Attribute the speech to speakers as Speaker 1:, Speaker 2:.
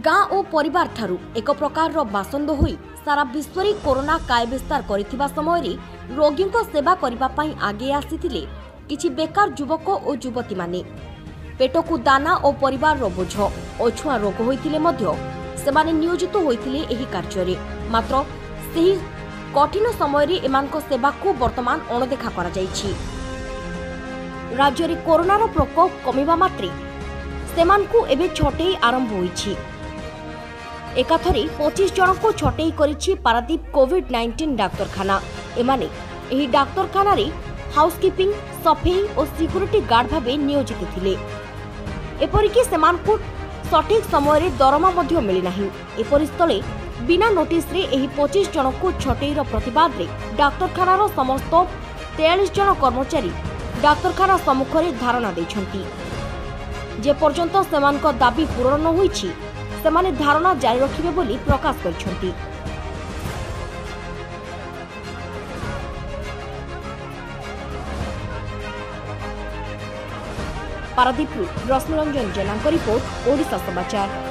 Speaker 1: गाँ और परिवार ठारू एक प्रकार बासंद होई सारा विश्व में कोरोना काय विस्तार करथिबा समय रे रोगी को सेवा करबा पई आगे आसीथिले किछि बेकार युवक और युवती माने। पेट को दाना और परिवार रो बोझ और छुआ रोग होइतिले मध्य सेमाने नियोजित होइतिले एही कार्य रे। मात्र सेही कठिन समय रे एमानक सेवा को वर्तमान अणदेखा करा जाइछि। राज्य रे कोरोना रो प्रकोप कमिबा मात्रे सेमानकु एबे छटेई आरंभ होइछि। एकाथरे 25 जन को छटेई करिछि पारादीप कोविड-19 डाक्तरखाना। एमाने एही डाक्तरखाना रे हाउसकीपिंग, सफेई और सिक्यूरिटी गार्ड भाबे नियोजित थिले। एपरिकि सेमानकु सठिक समय रे दरमा मध्य मिली नाही। एपरि स्थले बिना नोटिस रे एही 25 जन को छटेईर प्रतिवाद रे डाक्तरखाना रो समस्त 43 जन कर्मचारी डाक्तरखाना सम्मुख रे धारणा दैछंती। जे पर्यंत सेमानक दाबी पूरण न होईछि सेमाने धारणा जारी रखिबे बोली प्रकाश करछंती। पारादीप रश्मिरंजन जेना रिपोर्ट, ओडिशा समाचार।